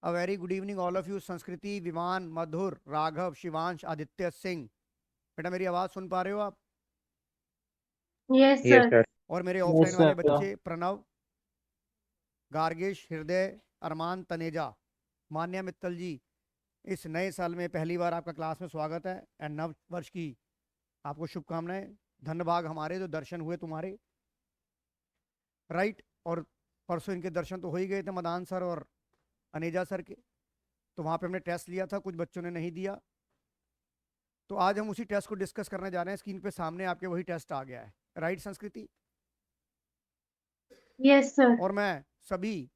A very good evening all of you. संस्कृति, विमान, मधुर, राघव, शिवांश, आदित्य सिंह। बेटा मेरी आवाज सुन पा रहे हो आप? Yes yes sir. सर। और मेरे Yes, ऑफलाइन वाले sir. बच्चे प्रणव, गार्गेश, हृदय, अरमान, तनेजा, मान्या मित्तल जी, इस नए साल में पहली बार आपका क्लास में स्वागत है एंड नव वर्ष की आपको शुभकामनाएं। धन्यवाद हमारे जो दर्शन हुए तुम्हारे, राइट। और परसों इनके दर्शन तो हो ही गए थे, मदान सर और अनेजा सर के। तो वहाँ पे हमने टेस्ट लिया था, कुछ बच्चों ने नहीं दिया। तो आज हम उसी टेस्ट को डिस्कस करने जा रहे हैं। स्क्रीन पे सामने आपके वही टेस्ट आ गया है, राइट संस्कृति? Yes sir. और मैं सभी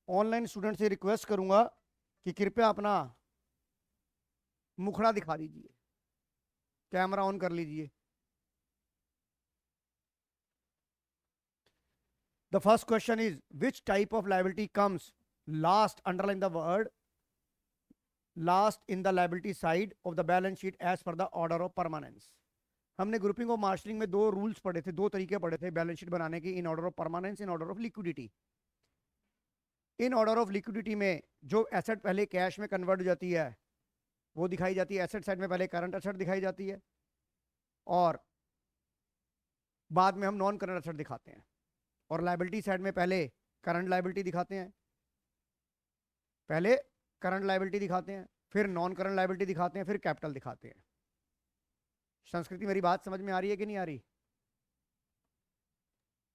ऑनलाइन स्टूडेंट से रिक्वेस्ट करूंगा कि कृपया अपना मुखड़ा दिखा दीजिए, कैमरा ऑन कर लीजिए। The first question is which type of liability comes last, underline the word last in the liability side of the balance sheet as per the order of permanence. हमने ग्रुपिंग ऑफ मार्शलिंग में दो rules पढ़े थे, दो तरीके पढ़े थे balance sheet बनाने की, in order of permanence, in order of liquidity. In order of liquidity में जो एसेट पहले कैश में कन्वर्ट हो जाती है वो दिखाई जाती है, एसेट साइड में पहले करंट एसेट दिखाई जाती है और बाद में हम नॉन करंट एसेट दिखाते हैं। और लायबिलिटी साइड में पहले करंट लायबिलिटी दिखाते हैं, पहले करंट लायबिलिटी दिखाते हैं, फिर नॉन करंट लायबिलिटी दिखाते हैं, फिर कैपिटल दिखाते हैं। संस्कृति मेरी बात समझ में आ रही है कि नहीं आ रही?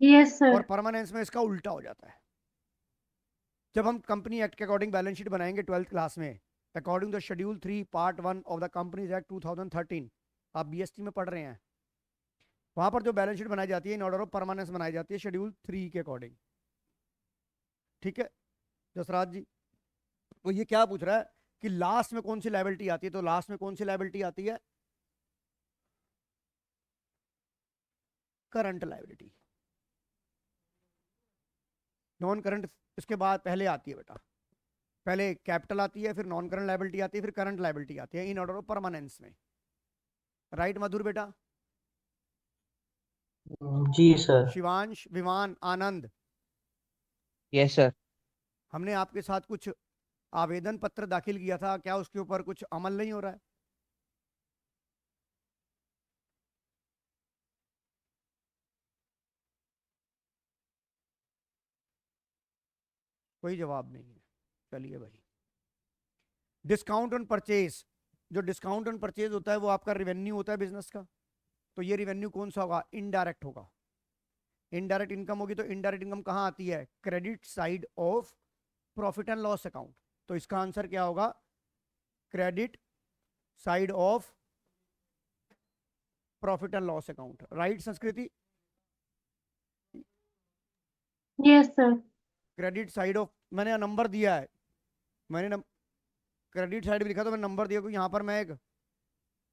यस और सर। परमानेंस में इसका उल्टा हो जाता है। जब हम कंपनी एक्ट के अकॉर्डिंग बैलेंस शीट बनाएंगे 12th क्लास में, according the schedule 3 part 1 of the companies act 2013, आप बीएसटी में पढ़ रहे हैं, वहां पर जो बैलेंस शीट बनाई जाती है इन ऑर्डर ऑफ परमानेंस बनाई जाती है शेड्यूल 3 के अकॉर्डिंग। ठीक है जसराज जी? वो ये क्या पूछ रहा है कि लास्ट में कौन सी लायबिलिटी आती है, तो लास्ट में कौन सी लायबिलिटी आती है? Current liability. नॉन करंट इसके बाद पहले आती है बेटा, पहले कैपिटल आती है, फिर नॉन करंट लायबिलिटी आती है, फिर करंट लायबिलिटी आती है इन ऑर्डर ऑफ परमानेंस में, राइट मधुर बेटा? जी सर। शिवांश, विमान, आनंद, यस सर। हमने आपके साथ कुछ आवेदन पत्र दाखिल किया था, क्या उसके ऊपर कुछ अमल नहीं हो रहा है? कोई जवाब नहीं है। चलिए भाई, डिस्काउंट ऑन परचेज, जो डिस्काउंट ऑन परचेज होता है वो आपका रिवेन्यू होता है बिजनेस का। तो ये रिवेन्यू कौन सा होगा? इनडायरेक्ट होगा। इनडायरेक्ट इनकम होगी तो इनडायरेक्ट इनकम कहां आती है? Credit side of profit and loss account. तो इसका आंसर क्या होगा? Credit side of profit and loss account, right Sanskriti? Yes sir. Credit side of, मैंने नंबर दिया है, मैंने क्रेडिट साइड भी लिखा तो मैंने नंबर दिया, क्योंकि यहाँ पर मैं एक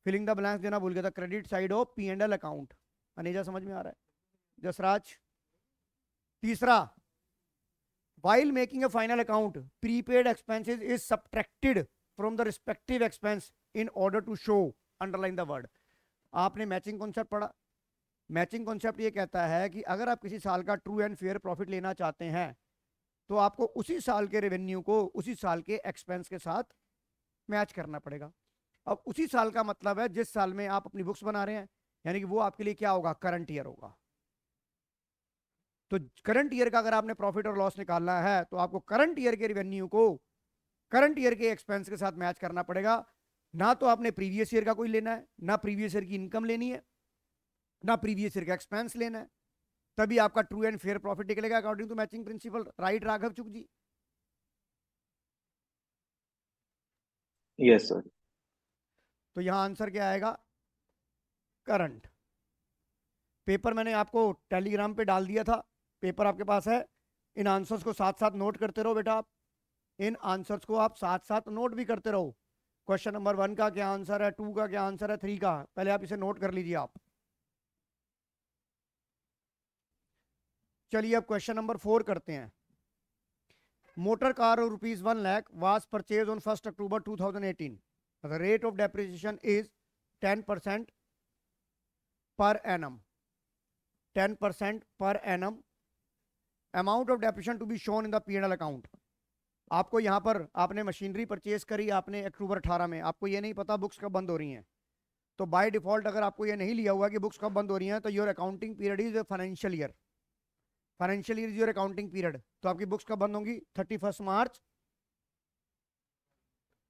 फिलिंग द ब्लैंक्स देना भूल गया था। Credit side of P and L account. Aneja समझ में आ रहा है? जसराज? तीसरा, while making a final account, prepaid expenses is subtracted from the respective expense in order to show, underline the word। आपने मैचिंग कॉन्सेप्ट पढ़ा। मैचिंग कॉन्सेप्ट ये कहता है कि अगर आप किसी साल का ट्रू एंड फेयर प्रॉफिट लेना चाहते हैं तो आपको उसी साल के रेवेन्यू को उसी साल के एक्सपेंस के साथ मैच करना पड़ेगा। अब उसी साल का मतलब है जिस साल में आप अपनी बुक्स बना रहे हैं, यानी कि वो आपके लिए क्या होगा? करंट ईयर होगा। तो करंट ईयर का अगर आपने प्रॉफिट और लॉस निकालना है तो आपको करंट ईयर के रेवेन्यू को करंट ईयर के एक्सपेंस के साथ मैच करना पड़ेगा। ना तो आपने प्रीवियस ईयर का कोई लेना है, ना प्रीवियस ईयर की इनकम लेनी है, ना प्रीवियस ईयर का एक्सपेंस लेना है, तभी आपका ट्रू एंड फेयर प्रॉफिट निकलेगा according to matching principle, right Raghav चुक जी? Yes sir. तो यहां आंसर क्या आएगा? करंट। पेपर मैंने आपको टेलीग्राम पे डाल दिया था, पेपर आपके पास है। इन आंसर्स को साथ साथ नोट करते रहो बेटा आप, इन आंसर्स को आप साथ साथ नोट भी करते रहो। क्वेश्चन नंबर 1 का क्या आंसर है, 2 का क्या आंसर है, 3 का, पहले आप इसे नोट कर लीजिए आप। चलिए अब क्वेश्चन नंबर 4 करते हैं। Motor car rupees 1 lakh was purchase on 1 October 2018। The rate of depreciation is 10% per annum. 10% per annum। Amount of depreciation to be shown in the P&L account। आपको यहाँ पर आपने मशीनरी परचेज करी आपने अक्टूबर 18 में, आपको ये नहीं पता बुक्स कब बंद हो रही हैं, तो बाय डिफॉल्ट अगर आपको ये नहीं लिया हुआ कि बुक्स कब बंद हो रही हैं, तो your accounting period is financial year, financial year is your accounting period. तो आपकी बुक्स कब बंद होंगी? 31 मार्च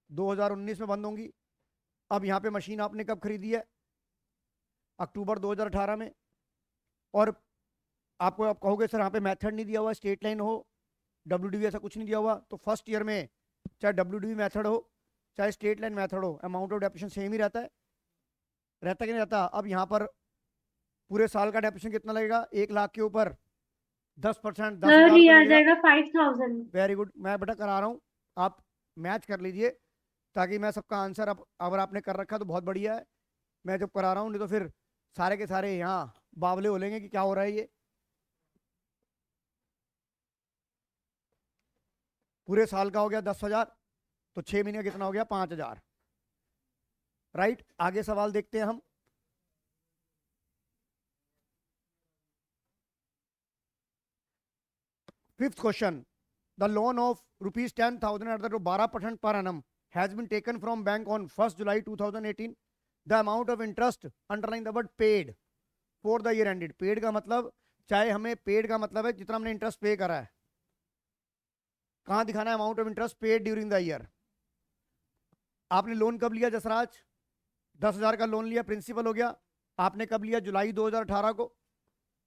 2019 में बंद होंगी। अब यहाँ पे मशीन आपने कब खरीदी है? अक्टूबर 2018 में। और आपको आप कहोगे सर यहाँ पे मेथड नहीं दिया हुआ, स्ट्रेट लाइन हो, WDV ऐसा कुछ नहीं दिया हुआ, तो फर्स्ट ईयर में चाहे WDV मेथड हो चाहे स्ट्रेट लाइन मेथड हो, अमाउंट ऑफ डेप्रिसिएशन सेम ही रहता है, रहता कि नहीं रहता? अब यहाँ पर पूरे साल का डेप्रिसिएशन कितना लगेगा? 1 लाख के ऊपर 10%, 10,000 सर ये रुपये आ लगेगा। जाएगा 5,000। वेरी गुड, मैं बेटा करा रहा हूँ, आप मैच कर लीजिए ताकि मैं सबका आंसर अब अगर आपने कर रखा तो बहुत बढ़िया है, मैं जब करा रहा हूँ, नहीं तो फिर सारे के सारे यहाँ बावले हो लेंगे कि क्या हो रहा है ये। पूरे साल का हो गया 10,000, तो 6 महीने का कितना हो गया? 5,000। राइट, आगे सवाल देखते हैं हम। Fifth question, the loan of ₹10,000 at the rate of 12% per annum has been taken from bank on 1st July 2018. The amount of interest, underline the word paid, for the year ended. Paid का मतलब, चाहे हमें paid का मतलब है जितना हमने interest पे करा है, कहां दिखाना है? Amount of interest paid during the year. आपने लोन कब लिया जसराज? 10,000 का लोन लिया, प्रिंसिपल हो गया। आपने कब लिया? जुलाई 2018 को।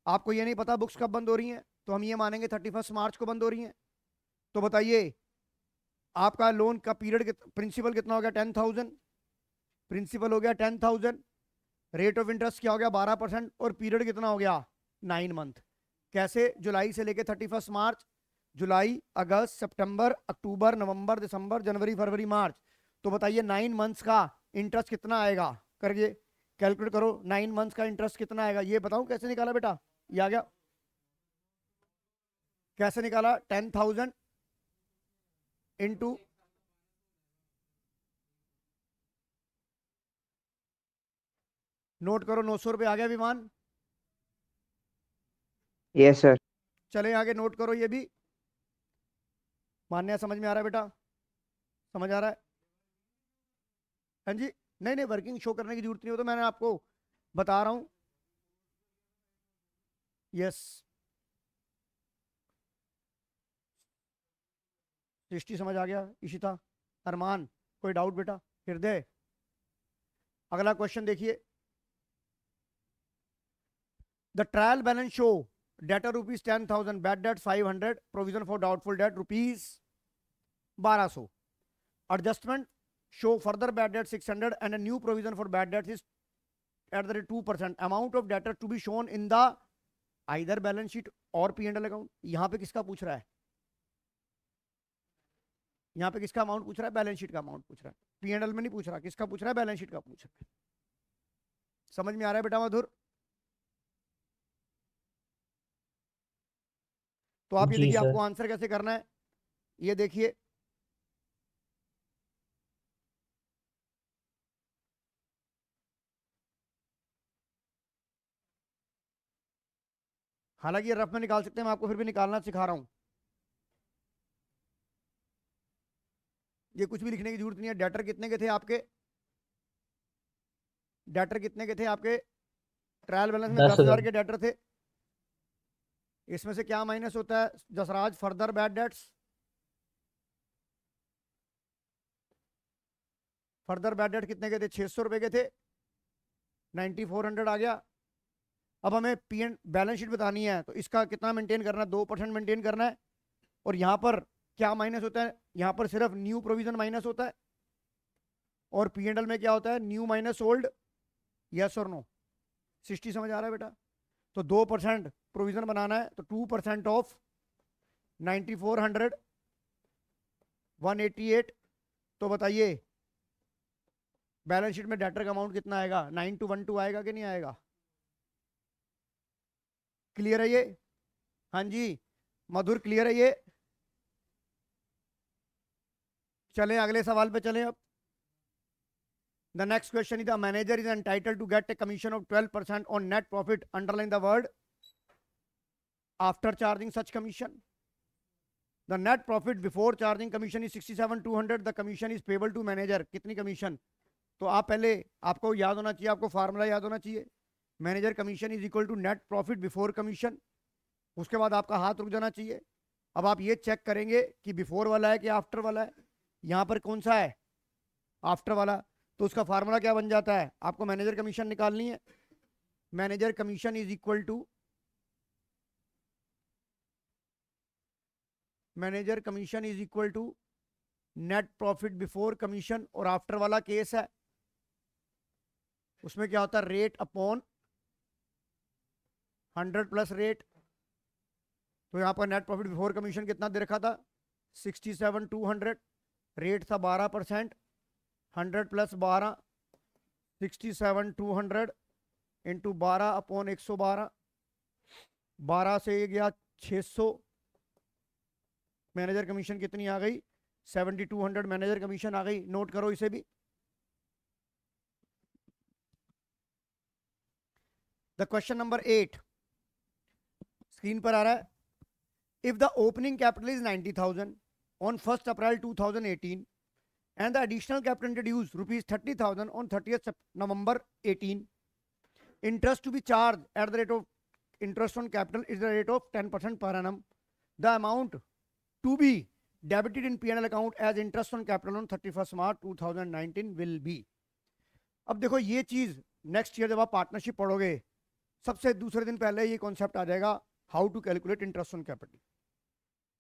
आपको ये नहीं पता बुक्स कब बंद हो रही हैं, तो हम ये मानेंगे 31 मार्च को बंद हो रही हैं। तो बताइए आपका लोन का पीरियड, प्रिंसिपल कितना हो गया? 10,000, प्रिंसिपल हो गया 10,000, रेट ऑफ इंटरेस्ट क्या हो गया? 12%, और पीरियड कितना हो गया? 9 मंथ। कैसे? जुलाई से लेके 31 मार्च, जुलाई, अगस्त, सितंबर, अक्टूबर, नवंबर, दिसंबर, जनवरी, फरवरी, मार्च। तो बताइए 9 मंथ्स का इंटरेस्ट कितना आएगा? करिए, कैलकुलेट करो 9 मंथ्स का इंटरेस्ट कितना आएगा। ये बताऊं कैसे निकाला बेटा? ये आ गया, कैसे निकाला? 10,000 इंटू, नोट करो, 900 रुपये आ गया विमान। Yes, sir. चले आगे, नोट करो ये भी। मान्या समझ में आ रहा है बेटा? समझ आ रहा है? हाँ जी, नहीं नहीं, वर्किंग शो करने की जरूरत नहीं हो, तो मैंने आपको बता रहा हूं। यस, सृष्टि समझ आ गया, इशिता, अरमान, कोई डाउट बेटा? हृदय, अगला क्वेश्चन देखिए। The trial balance show debtor ₹10,000, bad debt 500, provision for doubtful debt ₹1200, adjustment show further bad debt 600 and a new provision for bad debts is at the rate 2%. amount of debtor to be shown in the either balance sheet और P&L account। यहां पे किसका पूछ रहा है? यहां पे किसका अमाउंट पूछ रहा है? बैलेंस शीट का अमाउंट पूछ रहा है, P&L में नहीं पूछ रहा। किसका पूछ रहा है? बैलेंस शीट का पूछ रहा है। समझ में आ रहा है बेटा मधुर? तो आप ये जी देखिए सर। आपको आंसर कैसे करना है, ये देखिए। हालांकि ये रफ में निकाल सकते हैं, मैं आपको फिर भी निकालना सिखा रहा हूं। ये कुछ भी लिखने की जरूरत नहीं है। डेटर कितने के थे आपके? डेटर कितने के थे आपके? ट्रायल बैलेंस में 10,000 10,000। के डेटर थे। इसमें से क्या माइनस होता है Jasraj? Further bad debts. Further bad debt कितने के थे? 600 रुपए के थे, 9400 आ गया। अब हमें पी एंड बैलेंस शीट बतानी है, तो इसका कितना मेंटेन करना है? 2% मेंटेन करना है। और यहाँ पर क्या माइनस होता है? यहाँ पर सिर्फ न्यू प्रोविजन माइनस होता है, और P&L में क्या होता है? New minus old. यस और नो? सिस्टी समझ आ रहा है बेटा? तो 2% प्रोविजन बनाना है, तो 2% ऑफ 9400 188। तो बताइए बैलेंस शीट में डेटर का अमाउंट कितना आएगा? 9212 आएगा कि नहीं आएगा? क्लियर है ये? हाँ जी मधुर, क्लियर है ये? चलें अगले सवाल पे चलें अब। The next question is, the manager is entitled to get a commission of 12% on net profit. Underline the word after charging such commission. The net profit before charging commission is 67,200, the commission is payable to manager, कितनी commission? तो आप पहले, आपको याद होना चाहिए, आपको formula याद होना चाहिए, manager commission is equal to net profit before commission. उसके बाद आपका हाथ रुक जाना चाहिए। अब आप ये चेक करेंगे कि बिफोर वाला है कि आफ्टर वाला है। यहाँ पर कौन सा है? आफ्टर वाला। तो उसका फार्मूला क्या बन जाता है? आपको मैनेजर कमीशन निकालनी है। Manager commission is equal to, manager commission is equal to net profit before commission, और आफ्टर वाला केस है उसमें क्या होता है? Rate upon 100 plus rate. तो यहाँ पर नेट प्रॉफिट बिफोर कमीशन कितना दे रखा था? 67,200, रेट था 12%, 100 प्लस 12, 67,200 इंटू 12 अपॉन 112, 12 से ये गया 600। मैनेजर कमीशन कितनी आ गई? 7,200 मैनेजर कमीशन आ गई। नोट करो इसे भी। द क्वेश्चन नंबर 8 स्क्रीन पर आ रहा है। If the opening capital is 90,000 on 1st April 2018 and the additional capital introduced rupees 30,000 on 30th November 18, interest to be charged at the rate of interest on capital is the rate of 10% per annum. The amount to be debited in P&L account as interest on capital on 31st March 2019 will be। अब देखो ये चीज next year जब आप partnership पढ़ोगे, सबसे दूसरे दिन पहले ये कॉन्सेप्ट आ जाएगा, how to calculate interest on capital.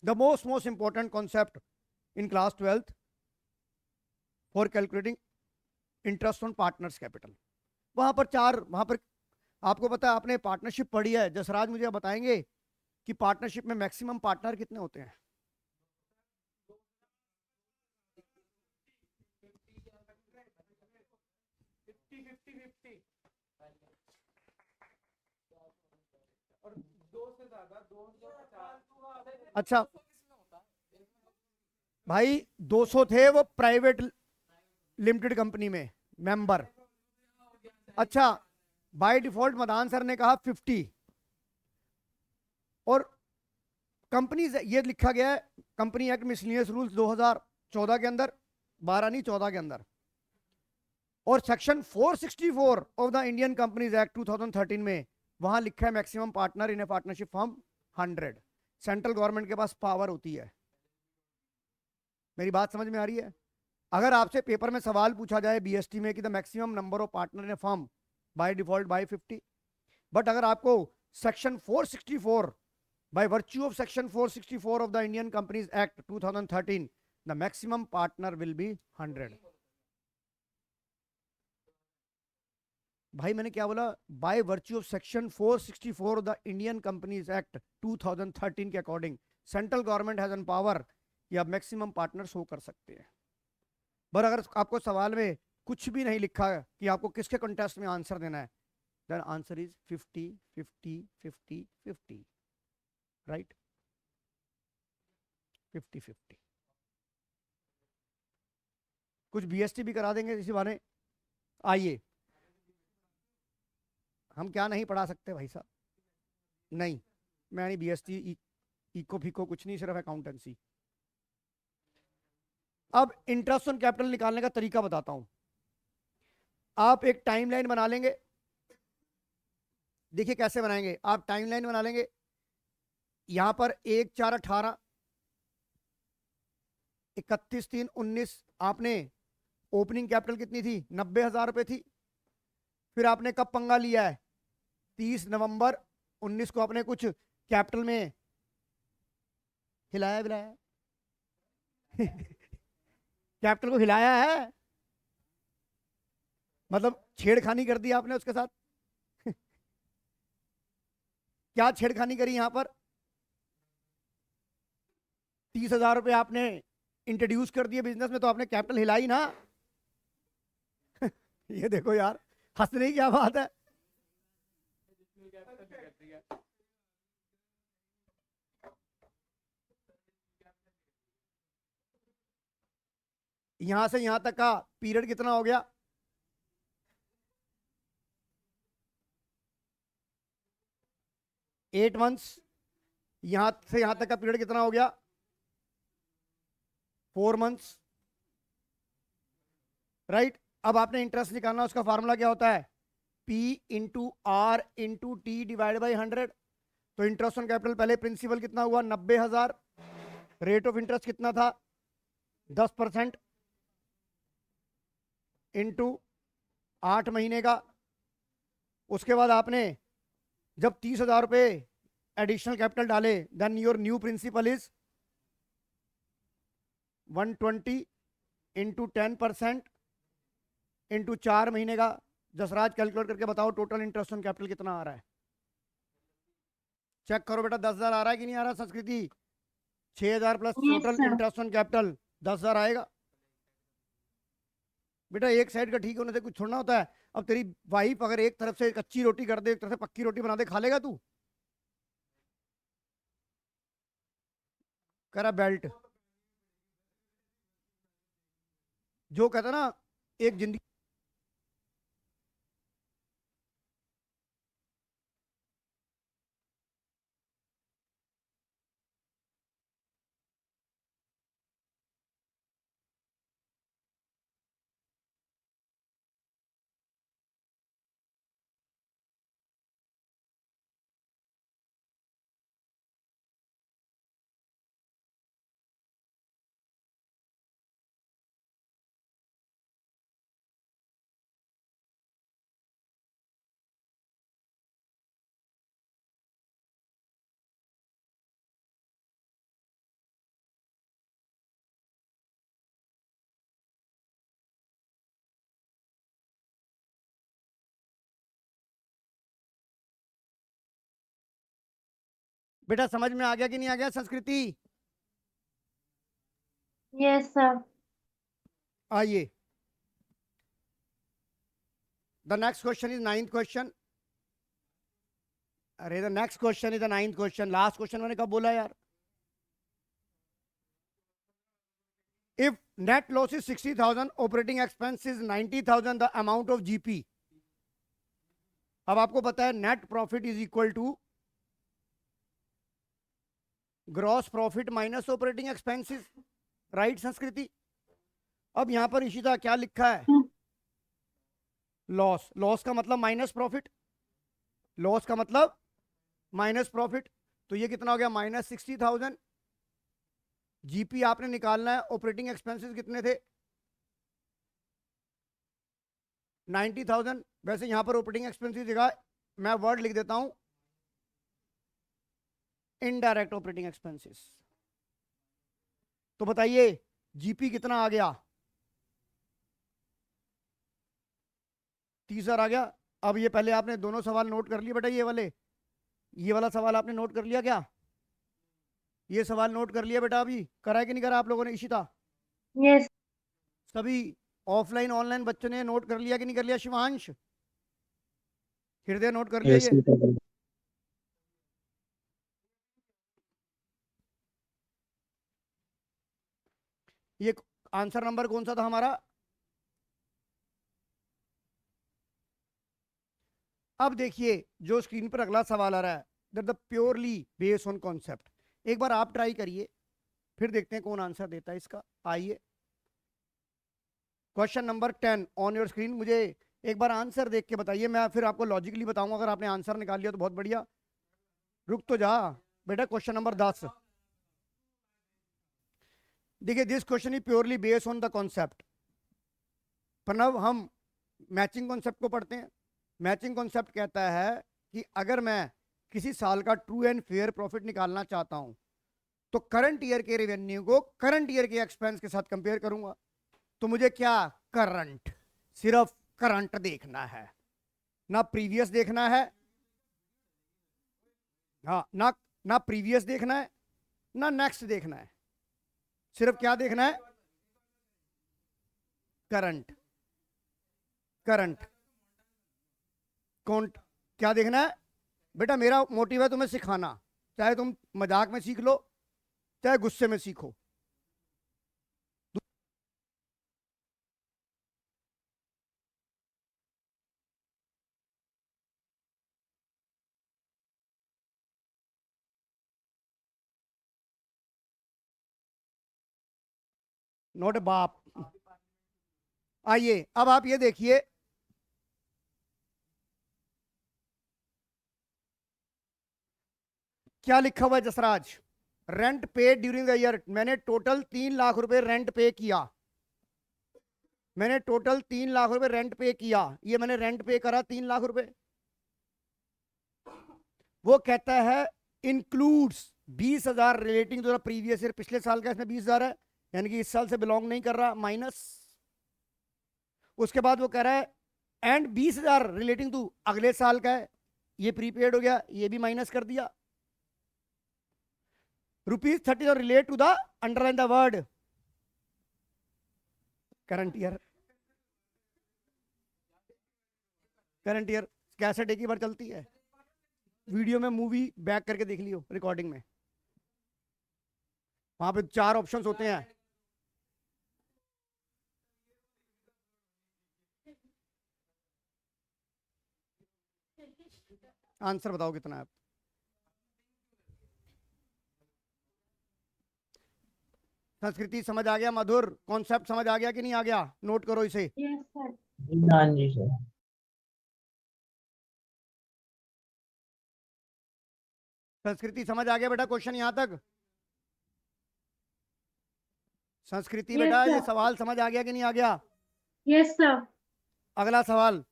The most important concept in class 12th for calculating interest on partners capital। वहां पर आपको पता है, आपने पार्टनरशिप पढ़ी है। जसराज मुझे बताएंगे कि पार्टनरशिप में मैक्सिमम पार्टनर कितने होते हैं? अच्छा भाई, 200 थे वो प्राइवेट लिमिटेड कंपनी में मेंबर। अच्छा, बाय डिफॉल्ट मदान सर ने कहा 50, और कंपनी ये लिखा गया है कंपनी एक्ट मिसलिनियस रूल्स 2014 के अंदर, 12 नहीं 14 के अंदर, और section 464 of the Indian companies act 2013 में वहां लिखा है maximum partner in A partnership form 100। Central government के पास पावर होती है। मेरी बात समझ में आ रही है? अगर आपसे पेपर में सवाल पूछा जाए बीएसटी में कि the maximum number of partner in A firm, by default by 50, but अगर आपको section 464 by virtue of section 464 of the Indian Companies Act 2013 the maximum partner will be 100। भाई मैंने क्या बोला? by virtue of section 464 of the Indian Companies Act 2013 के according central government has an power कि आप maximum partner show कर सकते हैं। पर अगर आपको सवाल में कुछ भी नहीं लिखा है कि आपको किसके कॉन्टेस्ट में आंसर देना है, देन आंसर इज 50 50 50 50, राइट? 50 50। कुछ बीएसटी भी करा देंगे इसी बहाने। आइए, हम क्या नहीं पढ़ा सकते भाई साहब? नहीं, मैं नहीं बीएसटी इको फिको कुछ नहीं, सिर्फ अकाउंटेंसी। अब इंटरेस्ट ऑन कैपिटल निकालने का तरीका बताता हूं। आप एक टाइमलाइन बना लेंगे। देखिए कैसे बनाएंगे। आप टाइमलाइन बना लेंगे। यहां पर 1/4/18, 31/3/19 आपने ओपनिंग कैपिटल कितनी थी? 90,000 रुपए थी। फिर आपने कब पंगा लिया है? 30 नवंबर 19 को आपने कुछ कैपिटल में हिलाया बिलाया कैपिटल को हिलाया है, मतलब छेड़खानी कर दी आपने उसके साथ। क्या छेड़खानी करी यहां पर? 30,000 रुपए आपने इंट्रोड्यूस कर दिए बिजनेस में, तो आपने कैपिटल हिलाई ना। ये देखो यार, हंसने की क्या बात है? यहां से यहां तक का पीरियड कितना हो गया? 8 मंथ्स। यहां से यहां तक का पीरियड कितना हो गया? 4 मंथ्स, राइट। अब आपने इंटरेस्ट निकालना, उसका फार्मूला क्या होता है? P into R into T divide by 100। तो इंटरेस्ट ऑन कैपिटल, पहले प्रिंसिपल कितना हुआ? 90,000। रेट ऑफ इंटरेस्ट कितना था? 10% इंटू 8 महीने का। उसके बाद आपने जब 30,000 रुपये एडिशनल कैपिटल डाले, then your new principal is 120 into 10% into 4 महीने का। जसराज कैलकुलेट करके बताओ टोटल इंटरेस्ट ऑन कैपिटल कितना आ रहा है? चेक करो बेटा, 10,000 आ रहा है कि नहीं आ रहा? संस्कृति, 6,000 plus Yes, total sir. Interest on capital 10,000 आएगा। बेटा एक साइड का ठीक होने से कुछ छोड़ना होता है। अब तेरी वाइफ अगर एक तरफ से कच्ची रोटी कर दे, एक तरफ से पक्की रोटी बना दे, खा लेगा तू? करा बेल्ट। जो कहता ना, एक जिंदगी। बेटा समझ में आ गया कि नहीं आ गया संस्कृति? Yes, sir. आइए, the next question is 9th question. अरे the next question is the 9th question. Last question मैंने कब बोला यार? If net loss is 60,000, operating expense is 90,000, the amount of GP. अब आपको पता है net profit is equal to gross profit minus operating expenses, right Sanskriti? अब यहां पर इशिता क्या लिखा है? लॉस। लॉस का मतलब माइनस प्रॉफिट, लॉस का मतलब माइनस प्रॉफिट। तो ये कितना हो गया? माइनस 60,000। जीपी आपने निकालना है, ऑपरेटिंग एक्सपेंसेस कितने थे? 90,000। वैसे यहां पर ऑपरेटिंग एक्सपेंसेस जगह मैं वर्ड लिख देता हूं, इनडायरेक्ट ऑपरेटिंग एक्सपेंसेस। तो बताइए जीपी कितना आ गया? 30,000 आ गया। अब ये पहले आपने दोनों सवाल नोट कर लिए बेटा, ये वाले, ये वाला सवाल आपने नोट कर लिया क्या? ये सवाल नोट कर लिया बेटा? अभी करा है कि नहीं करा आप लोगों ने? इशिता, Yes. सभी ऑफलाइन ऑनलाइन बच्चों ने नोट कर लिया कि नहीं कर लिया? शिवांश, हृदय, नोट कर लिया Yes, ये? sir. ये आंसर नंबर कौन सा था हमारा? अब देखिए जो स्क्रीन पर अगला सवाल आ रहा है, that the purely based on concept. एक बार आप ट्राई करिए, फिर देखते हैं कौन आंसर देता है इसका। आइए, question number 10 on your screen. मुझे एक बार आंसर देख के बताइए, मैं फिर आपको लॉजिकली बताऊंगा। अगर आपने आंसर निकाल लिया तो बहुत बढ़िया। रुक तो जा बेटा। क्वेश्चन नंबर 10 देखिए, this question is purely based on the concept. Pranav, हम मैचिंग कॉन्सेप्ट को पढ़ते हैं। मैचिंग कॉन्सेप्ट कहता है कि अगर मैं किसी साल का ट्रू एंड फेयर प्रॉफिट निकालना चाहता हूं, तो करंट ईयर के रेवेन्यू को करंट ईयर के एक्सपेंस के साथ कंपेयर करूंगा। तो मुझे क्या? करंट, सिर्फ करंट देखना है, ना प्रीवियस देखना है। हाँ, ना ना प्रीवियस देखना है, ना नेक्स्ट देखना है। सिर्फ क्या देखना है? करंट। करंट कौन? क्या देखना है बेटा? मेरा मोटिव है तुम्हें सिखाना, चाहे तुम मजाक में सीख लो, चाहे गुस्से में सीखो। नॉट बाप। आइए अब आप ये देखिए, क्या लिखा हुआ है जसराज। रेंट पे ड्यूरिंग द ईयर, मैंने टोटल 3 लाख रुपए रेंट पे किया, मैंने टोटल 3 लाख रुपए रेंट पे किया, ये मैंने रेंट पे करा 3 लाख रुपए। वो कहता है includes 20,000 relating to the previous year, पिछले साल का इसमें 20,000 है, यानी कि इस साल से बिलोंग नहीं कर रहा, माइनस। उसके बाद वो कह रहा है एंड 20,000 रिलेटिंग टू अगले साल का है, ये प्रीपेड हो गया, ये भी माइनस कर दिया। ₹30 relate to the underline the word current year. Current year कैसेट एक ही बार चलती है, वीडियो में मूवी बैक करके देख लियो, रिकॉर्डिंग में वहां पे 4 ऑप्शंस होते हैं। आंसर बताओ कितना है। संस्कृति समझ आ गया, मधुर कॉन्सेप्ट समझ आ गया कि नहीं आ गया, नोट करो इसे। Yes, sir. हाँ जी सर। संस्कृति समझ आ गया बेटा क्वेश्चन यहां तक? संस्कृति Yes, बेटा ये sir. सवाल समझ आ गया कि नहीं आ गया? Yes, sir. अगला सवाल,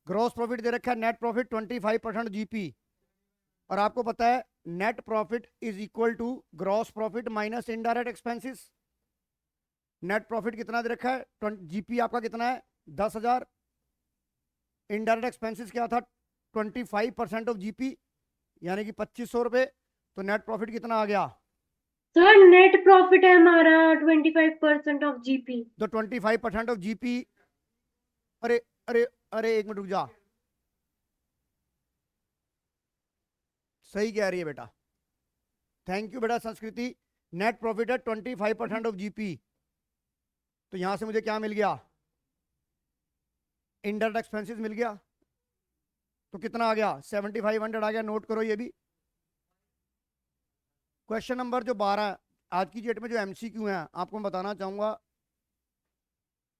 ग्रॉस प्रॉफिट दे रखा है, नेट प्रॉफिट 25% जीपी, और आपको पता है net profit is equal to gross profit minus indirect expenses. Net profit कितना दे रखा है, जीपी आपका कितना है 10,000, इनडायरेक्ट एक्सपेंसेस क्या था 25% ऑफ जीपी, यानी कि 2500 रुपए, तो नेट प्रॉफिट कितना आ गया? सर नेट प्रॉफिट है हमारा 25% ऑफ जीपी। तो 25% ऑफ जीपी, अरे अरे अरे एक मिनट रुक जा, सही कह रही है बेटा, थैंक यू बेटा संस्कृति। नेट प्रॉफिट है 25% ऑफ जीपी, तो यहां से मुझे क्या मिल गया, इनडायरेक्ट एक्सपेंसेस मिल गया, तो कितना आ गया 7500 आ गया, नोट करो ये भी। क्वेश्चन नंबर जो 12 है, आज की डेट में जो एमसीक्यू है आपको मैं बताना चाहूंगा,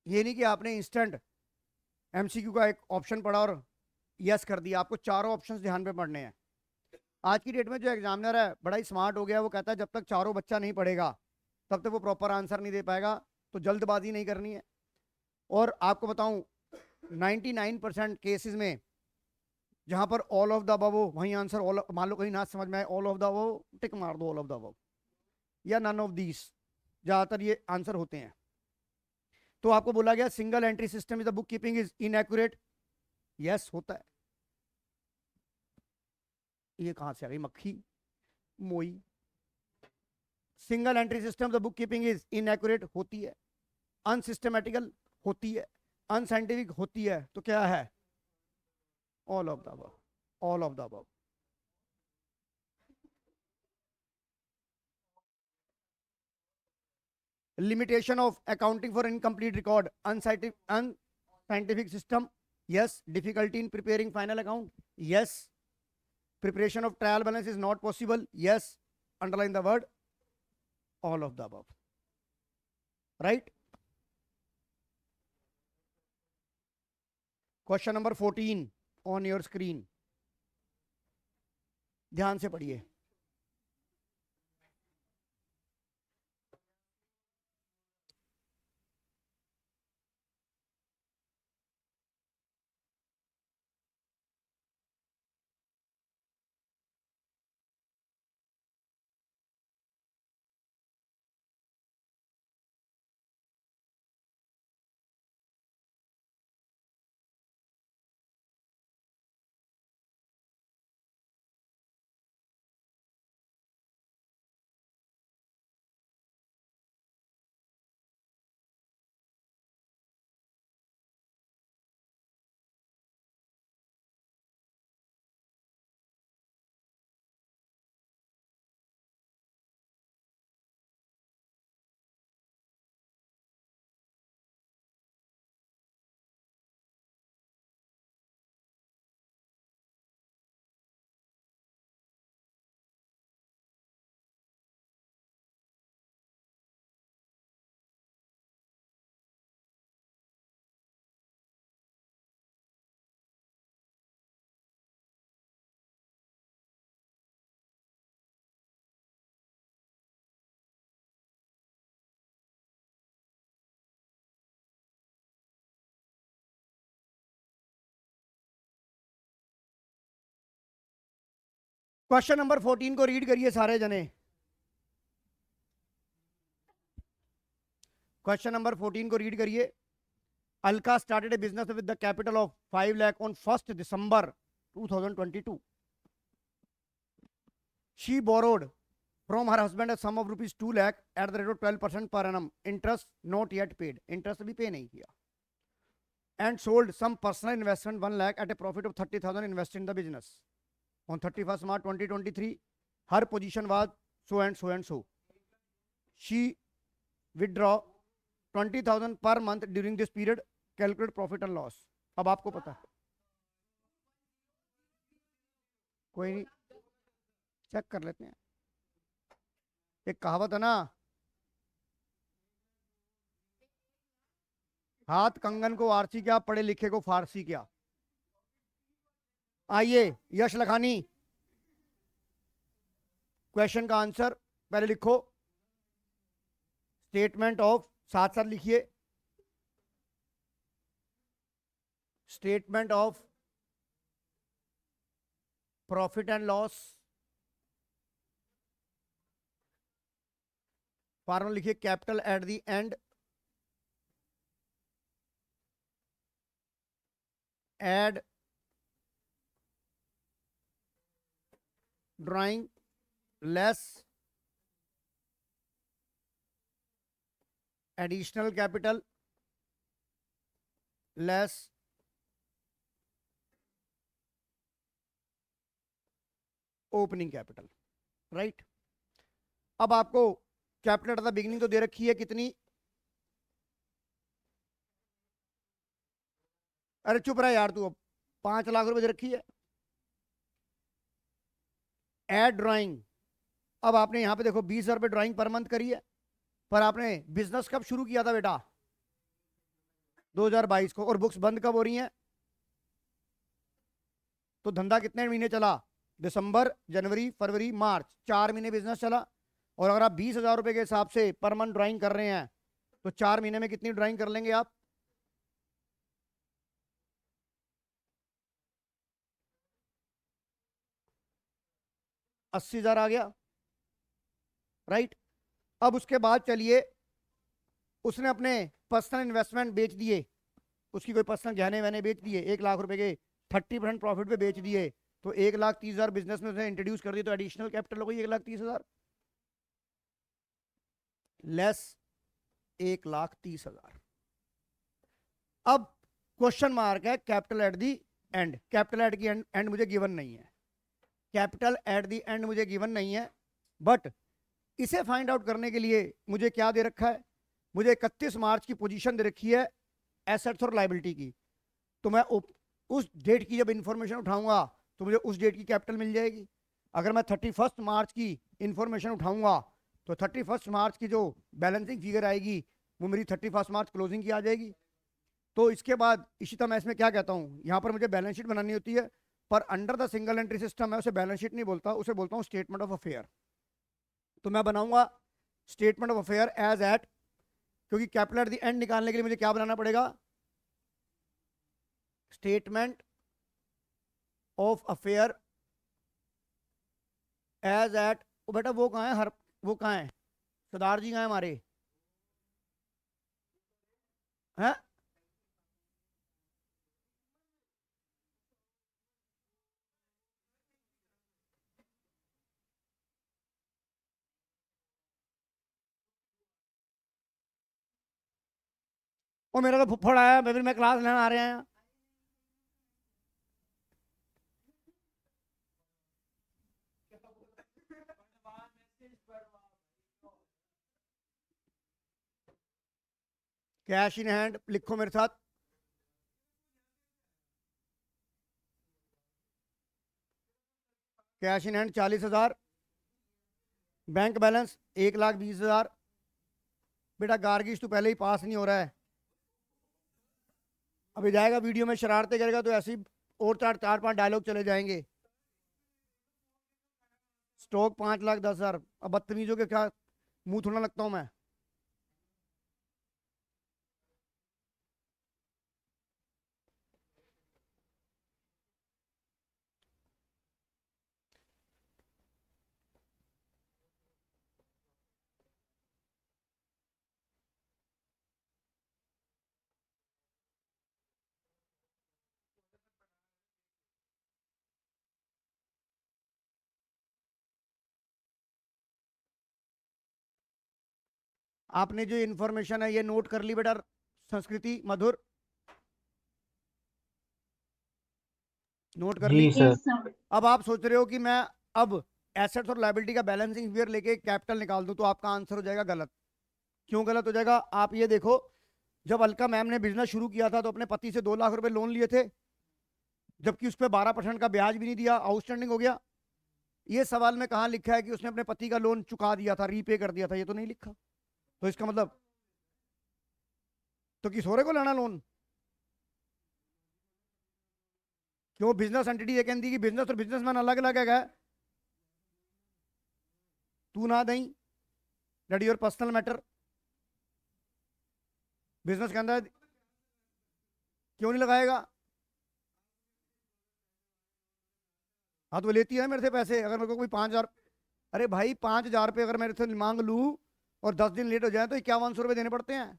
ये नहीं कि आपने इंस्टेंट एमसीक्यू का एक ऑप्शन पढ़ा और यस कर दिया, आपको चारों ऑप्शंस ध्यान पे पढ़ने हैं। आज की डेट में जो एग्जामिनर है बड़ा ही स्मार्ट हो गया, वो कहता है जब तक चारों बच्चा नहीं पढ़ेगा तब तक वो प्रॉपर आंसर नहीं दे पाएगा, तो जल्दबाजी नहीं करनी है। और आपको बताऊं 99% केसेस में जहां पर ऑल ऑफ द अबव हो वहीं आंसर ऑल, मान लो कहीं ना समझ में आए ऑल ऑफ द अबव, टिक मार दो ऑल ऑफ द अबव या नन ऑफ दीस, ज्यादातर ये आंसर होते हैं। तो आपको बोला गया single entry system is the book keeping is inaccurate, yes होता है। ये कहां से आ गई मक्खी मोई, single entry system the book keeping is inaccurate होती है, अनसिस्टमेटिकल होती है, अनसाइंटिफिक होती है, तो क्या है all of the above, all of the above. limitation of accounting for incomplete record, unscientific system, yes. Difficulty in preparing final account, yes. Preparation of trial balance is not possible, yes. Underline the word all of the above, right? Question number 14 on your screen, ध्यान से पढ़िए। Question number 14 को read करिए सारे जने। Question number 14 को read करिए। Alka started a business with the capital of 5 lakh on 1st December 2022. She borrowed from her husband a sum of rupees 2 lakh at the rate of 12% per annum. Interest not yet paid. Interest भी pay नहीं किया. And sold some personal investment 1 lakh at a profit of 30,000 invested in the business. On 31st March 2023, her position was so and so and so. She withdraw 20,000 per month during this period. Calculate profit and loss. अब आपको पता है, कोई नहीं, check कर लेते हैं। एक कहावत है ना, हाथ कंगन को आरसी क्या, पढ़े लिखे को फारसी क्या। आइए यश लखानी, क्वेश्चन का आंसर पहले लिखो, स्टेटमेंट ऑफ, साथ साथ लिखिए, statement of profit and loss, formula लिखिए, capital at the end, add drawing less additional capital less opening capital, right. अब आपको कैपिटल एट द बिगिनिंग तो दे रखी है कितनी, अरे चुप रहा यार तू, अब 5 लाख रुपए दे रखी है। एड ड्राइंग, अब आपने यहां पे देखो 20,000 रुपए ड्राइंग पर मंथ करी है, पर आपने बिजनेस कब शुरू किया था बेटा, 2022 को, और बुक्स बंद कब हो रही हैं, तो धंधा कितने महीने चला, दिसंबर, जनवरी, फरवरी, मार्च, 4 महीने बिजनेस चला। और अगर आप 20,000 रुपए के हिसाब से पर मंथ ड्राइंग कर रहे हैं, तो 4 महीने में कितनी ड्राइंग कर लेंगे आप, 80,000 आ गया, राइट। अब उसके बाद चलिए, उसने अपने पर्सनल इन्वेस्टमेंट बेच दिए, उसकी कोई पर्सनल गहने वहने बेच दिए, 1 लाख रुपए के 30% प्रॉफिट पे बेच दिए, तो 1,30,000 बिजनेस में उसने इंट्रोड्यूस कर दिया, तो एडिशनल कैपिटल हो गई 1,30,000 लेस 1,30,000। अब क्वेश्चन मार्क है capital at the and, capital eight की एंड मुझे गिवन नहीं है, कैपिटल एट दी एंड मुझे गिवन नहीं है, बट इसे फाइंड आउट करने के लिए मुझे क्या दे रखा है, मुझे 31 मार्च की पोजीशन दे रखी है एसेट्स और लायबिलिटी की, तो मैं उस डेट की जब इंफॉर्मेशन उठाऊंगा तो मुझे उस डेट की कैपिटल मिल जाएगी। अगर मैं 31 मार्च की इंफॉर्मेशन उठाऊंगा तो 31 मार्च की जो बैलेंसिंग फिगर आएगी वो मेरी 31 मार्च क्लोजिंग की आ जाएगी। तो इसके बाद इसी तरह मैं इसमें क्या कहता हूँ, यहाँ पर मुझे बैलेंस शीट बनानी होती है, पर under the single entry system मैं उसे बैलेंस शीट नहीं बोलता, उसे बोलता हूँ स्टेटमेंट ऑफ अफेयर। तो मैं बनाऊंगा statement of affair as at, क्योंकि कैपिटल एट द एंड निकालने के लिए मुझे क्या बनाना पड़ेगा, statement of affair as at, बेटा वो कहाँ है, हर वो कहाँ है, सरदार जी कहाँ है हमारे, हैं, वो मेरा तो फुफ्फड़ आया, मैं क्लास लेने आ रहे हैं। कैश इन हैंड लिखो मेरे साथ, cash in hand 40,000, bank balance 1,20,000। बेटा गार्गिश तो पहले ही पास नहीं हो रहा है, अभी जाएगा वीडियो में शरारतें करेगा तो ऐसे ही और 4-5 डायलॉग चले जाएंगे। स्टॉक 5,10,000, अब बदतमीजों के क्या मुंह थोड़ा लगता हूं मैं। आपने जो इंफॉर्मेशन है ये नोट कर ली बेटा संस्कृति मधुर, नोट कर ली। जी सर। Yes, sir. अब आप सोच रहे हो कि मैं अब एसेट्स और लायबिलिटी का बैलेंसिंग फिगर लेके कैपिटल निकाल दूं, तो आपका आंसर हो जाएगा गलत। क्यों गलत हो जाएगा? आप ये देखो, जब अलका मैम ने बिजनेस शुरू किया था तो अपने पति से 2 लाख रुपए लोन लिए थे, जबकि उस पर 12% का ब्याज भी नहीं दिया, आउटस्टैंडिंग हो गया। ये सवाल में कहाँ लिखा है कि उसने अपने पति का लोन चुका दिया था, रीपे कर दिया था? ये तो नहीं लिखा। तो इसका मतलब तो किस हो रहे को लेना लोन? क्यों? बिजनेस एंटिटी ये कहती कि बिजनेस और बिजनेसमैन अलग अलग है। तू ना दई, that your personal matter. Business के अंदर क्यों नहीं लगाएगा? हाँ तो वो लेती है मेरे से पैसे, अगर मेरे को कोई 5,000, अरे भाई 5,000 रुपये अगर मेरे से मांग लूँ और 10 दिन लेट हो जाए तो 5100 रुपये देने पड़ते हैं।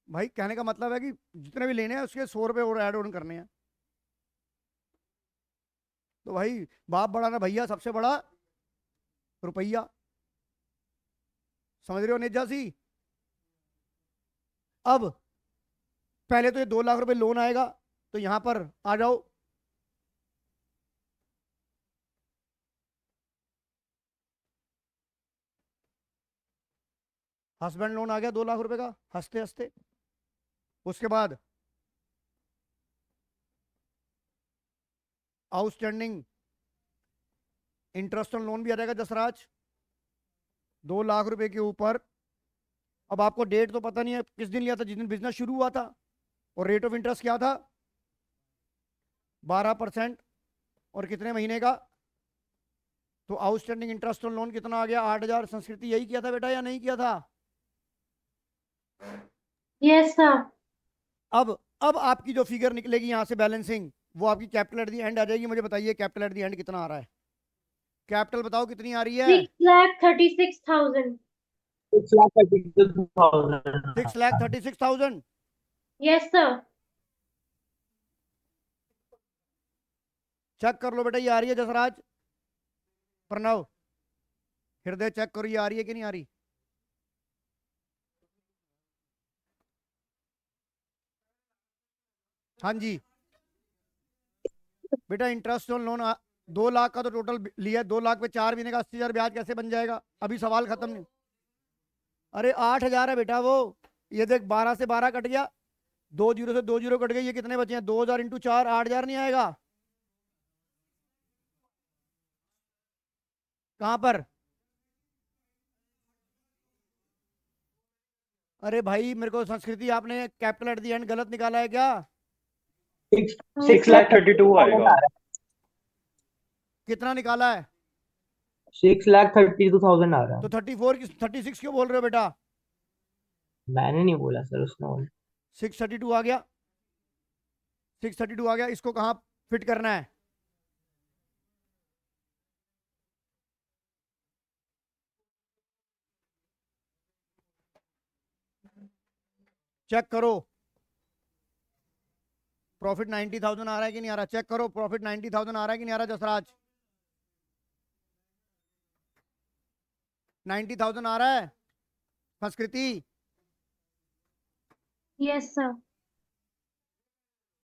भाई कहने का मतलब है कि जितने भी लेने हैं उसके 100 रुपये और ऐड ऑन करने हैं। तो भाई बाप बड़ा ना भैया, सबसे बड़ा रुपया। समझ रहे हो नेजा सी? अब पहले तो ये 2 लाख रुपए लोन आएगा, तो यहां पर आ जाओ। हस्बैंड लोन आ गया 2 लाख रुपए का, हंसते हंसते। उसके बाद आउटस्टैंडिंग इंटरेस्ट ऑन लोन भी आ जाएगा जसराज, 2 लाख रुपए के ऊपर। अब आपको डेट तो पता नहीं है किस दिन लिया था, जिस दिन बिजनेस शुरू हुआ था। और रेट ऑफ इंटरेस्ट क्या था? 12%। और कितने महीने का? तो आउटस्टैंडिंग इंटरेस्ट ऑन लोन कितना आ गया? 8,000। संस्कृति यही किया था बेटा या नहीं किया था? Yes, sir. अब आपकी जो फिगर निकलेगी यहां से बैलेंसिंग, वो आपकी कैपिटल एट दी एंड आ जाएगी। मुझे बताइए कैपिटल एट दी एंड कितना आ रहा है? कैपिटल बताओ कितनी आ रही है? 6,36,000. 6,32,000। 6,36,000। Yes, sir. चेक कर लो बेटा, ये आ रही है जसराज, प्रणव, हृदय, चेक करो ये आ रही है कि नहीं आ रही? हाँ जी बेटा, इंटरेस्ट ऑन लोन 2 लाख का तो टोटल लिया, 2 लाख पे 4 महीने का 80,000 ब्याज कैसे बन जाएगा? अभी सवाल खत्म नहीं। अरे 8,000 है बेटा वो। ये देख 12 से 12 कट गया, 2 जीरो से 2 जीरो कट गए, ये कितने बचे हैं? 2,000 इंटू 4, 8,000 नहीं आएगा? कहां पर? अरे भाई मेरे को संस्कृति आपने कैपिटल एट द एंड गलत निकाला है क्या? 6,32,000 आएगा। कितना निकाला है? 6,32,000 आ रहा तो है। 34 की 36 क्यों बोल रहे हो बेटा? मैंने नहीं बोला सर, उसने बोला। 632 आ गया, 632 आ गया। इसको कहाँ फिट करना है? चेक करो प्रॉफिट 90,000 आ रहा है कि नहीं आ रहा? चेक करो प्रॉफिट 90,000 आ रहा है कि नहीं आ रहा जसराज? 90,000 आ रहा है संस्कृति? Yes, sir.